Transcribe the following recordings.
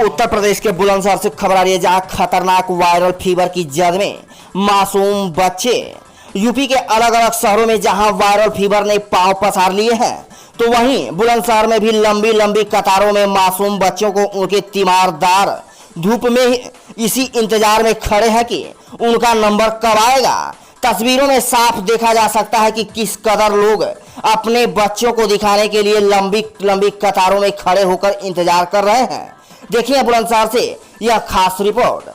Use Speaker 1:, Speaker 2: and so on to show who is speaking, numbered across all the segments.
Speaker 1: उत्तर प्रदेश के बुलंदशहर से खबर आ रही है, जहां खतरनाक वायरल फीवर की जद में मासूम बच्चे। यूपी के अलग अलग शहरों में जहां वायरल फीवर ने पांव पसार लिए हैं, तो वहीं बुलंदशहर में भी लंबी लंबी कतारों में मासूम बच्चों को उनके तीमारदार धूप में इसी इंतजार में खड़े हैं कि उनका नंबर कब आएगा। तस्वीरों में साफ देखा जा सकता है कि किस कदर लोग अपने बच्चों को दिखाने के लिए लंबी लंबी कतारों में खड़े होकर इंतजार कर रहे हैं। देखिए बुलंदशहर से यह खास रिपोर्ट।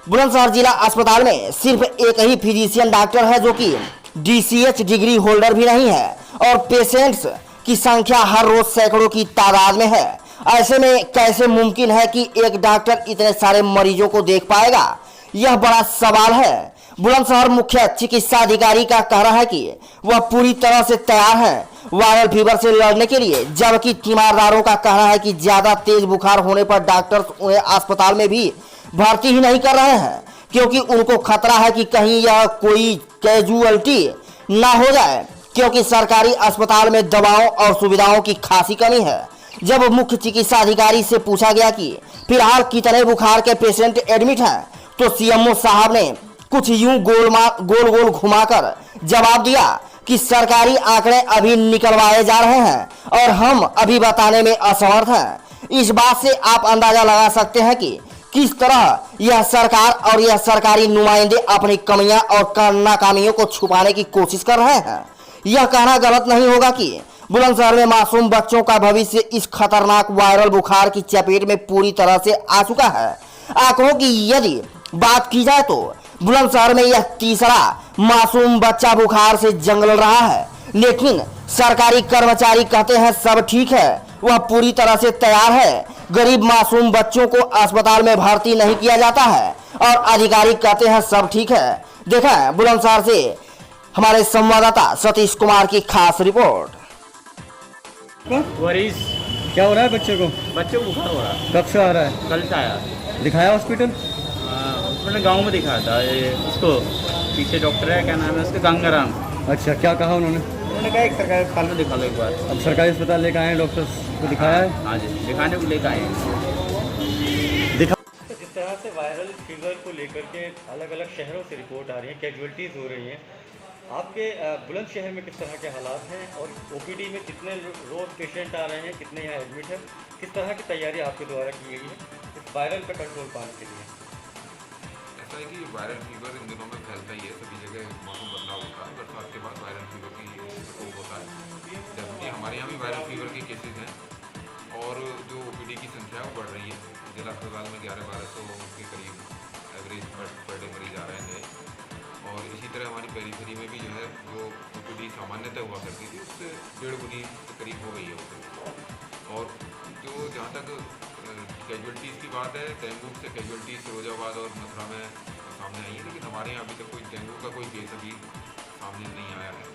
Speaker 1: बुलंदशहर जिला अस्पताल में सिर्फ एक ही फिजिशियन डॉक्टर है, जो कि DCH डिग्री होल्डर भी नहीं है, और पेशेंट्स की संख्या हर रोज सैकड़ों की तादाद में है। ऐसे में कैसे मुमकिन है कि एक डॉक्टर इतने सारे मरीजों को देख पाएगा, यह बड़ा सवाल है। बुलंदशहर मुख्य चिकित्सा अधिकारी का कहना है कि वह पूरी तरह से तैयार है वायरल फीवर से लड़ने के लिए, जबकि तीमारदारों का कहना है कि ज्यादा तेज बुखार होने पर डॉक्टर्स उन्हें अस्पताल में भी भर्ती ही नहीं कर रहे हैं, क्योंकि उनको खतरा है कि कहीं यह कोई कैजुअलिटी ना हो जाए, क्योंकि सरकारी अस्पताल में दवाओं और सुविधाओं की खासी कमी है। जब मुख्य चिकित्सा अधिकारी से पूछा गया कि फिलहाल कितने बुखार के पेशेंट एडमिट हैं, तो CMO साहब ने कुछ यूं गोल गोल घुमाकर जवाब दिया कि सरकारी आंकड़े अभी निकलवाए जा रहे हैं और हम अभी बताने में असमर्थ हैं। इस बात से आप अंदाजा लगा सकते हैं कि किस तरह यह सरकार और यह सरकारी नुमाइंदे अपनी कमियां और नाकामियों को छुपाने की कोशिश कर रहे हैं। यह कहना गलत नहीं होगा कि बुलंदशहर में मासूम बच्चों का भविष्य इस खतरनाक वायरल बुखार की चपेट में पूरी तरह से आ चुका है। आंकड़ों की यदि बात की जाए तो बुलंदशहर में यह तीसरा मासूम बच्चा बुखार से जंग लड़ रहा है, लेकिन सरकारी कर्मचारी कहते हैं सब ठीक है, वह पूरी तरह से तैयार है। गरीब मासूम बच्चों को अस्पताल में भर्ती नहीं किया जाता है और अधिकारी कहते हैं सब ठीक है। देखा बुलंदशहर से हमारे संवाददाता सतीश कुमार की खास रिपोर्ट।
Speaker 2: वरीस
Speaker 3: क्या हो रहा है बच्चे को?
Speaker 2: बच्चे को बुखार हो रहा है।
Speaker 3: कब से आ रहा है?
Speaker 2: कल से आया।
Speaker 3: दिखाया हॉस्पिटल?
Speaker 2: मैंने गांव में दिखाया था, ये उसको पीछे डॉक्टर है, क्या नाम है उसका, गंगाराम।
Speaker 3: अच्छा, क्या कहा उन्होंने?
Speaker 2: उन्होंने कहा एक सरकारी अस्पताल में दिखा लो एक बार।
Speaker 3: अब सरकारी अस्पताल लेकर आए हैं, डॉक्टर्स को दिखाया है?
Speaker 2: हाँ जी, दिखाने को लेकर आए हैं।
Speaker 4: तो जिस तरह से वायरल फीवर को लेकर के अलग अलग शहरों से रिपोर्ट आ रही है, कैजुअलिटीज़ हो रही हैं, आपके बुलंदशहर में किस तरह के हालात हैं और OPD में कितने रोज पेशेंट आ रहे हैं, कितने यहाँ एडमिट हैं, किस तरह की तैयारी आपके द्वारा की गई है इस वायरल पर कंट्रोल पाने के लिए?
Speaker 5: ऐसा है कि वायरल फीवर इन दिनों में फैलता ही है, सभी जगह मौसम बदलाव होता है, बरसात के बाद वायरल फीवर की प्रकोप होता है। जबकि हमारे यहाँ भी वायरल फीवर के केसेस हैं और जो OPD की संख्या है वो बढ़ रही है। जिला अस्पताल में 1100-1200 के करीब एवरेज पर डे मरीज आ रहे हैं नए, और इसी तरह हमारी पेरीफेरी में भी जो है जो OPD सामान्यतः हुआ करती थी उससे 1.5 गुनी के करीब हो गई है। और जो जहाँ तक कैजुअलिटीज़ की बात है, डेंगू से कैजुअलिटीज़ फिरोजाबाद और मथुरा में सामने आई है, लेकिन हमारे यहाँ अभी तक कोई डेंगू का कोई केस अभी सामने नहीं आया है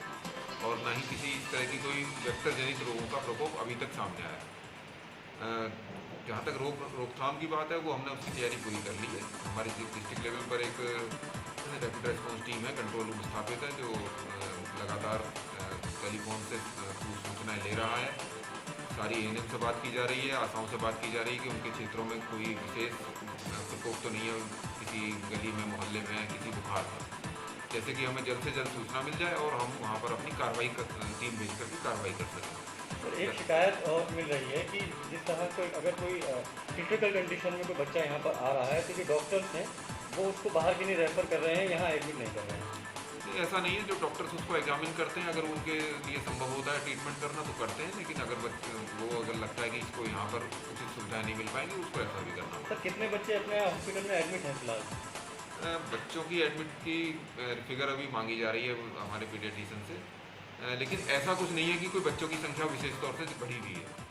Speaker 5: और ना ही किसी इस तरह की कोई वेक्टर जनित रोगों का प्रकोप अभी तक सामने आया है। जहाँ तक रोकथाम की बात है, वो हमने उसकी तैयारी पूरी कर ली है। हमारी डिस्ट्रिक्ट लेवल पर एक रैपिड रेस्पॉन्स टीम है, कंट्रोल रूम स्थापित है, जो लगातार टेलीफोन से सूचनाएँ ले रहा है। सारी ANM से बात की जा रही है, आशाओं से बात की जा रही है कि उनके क्षेत्रों में कोई विशेष प्रकोप तो नहीं है, किसी गली में मोहल्ले में किसी बुखार का, जैसे कि हमें जल्द से जल्द सूचना मिल जाए और हम वहाँ पर अपनी कार्रवाई टीम भेज करके कार्रवाई कर सकें।
Speaker 4: और एक शिकायत और मिल रही है कि जिस तरह से अगर कोई क्रिटिकल कंडीशन में कोई बच्चा यहाँ पर आ रहा है, तो जो डॉक्टर्स हैं वो उसको बाहर के लिए रेफर कर रहे हैं, यहाँ एडमिट नहीं कर रहे हैं।
Speaker 5: ऐसा नहीं है, जो डॉक्टर्स उसको एग्जामिन करते हैं, अगर उनके लिए संभव होता है ट्रीटमेंट करना तो करते हैं, लेकिन अगर अगर लगता है कि इसको यहाँ पर उचित सुविधाएं नहीं मिल पाएंगी उसको ऐसा भी करना।
Speaker 4: सर, कितने बच्चे अपने हॉस्पिटल में एडमिट हैं फिलहाल?
Speaker 5: बच्चों की एडमिट की फिगर अभी मांगी जा रही है हमारे पीडियाट्रिशियन से, लेकिन ऐसा कुछ नहीं है कि कोई बच्चों की संख्या विशेष तौर से बढ़ी हुई है।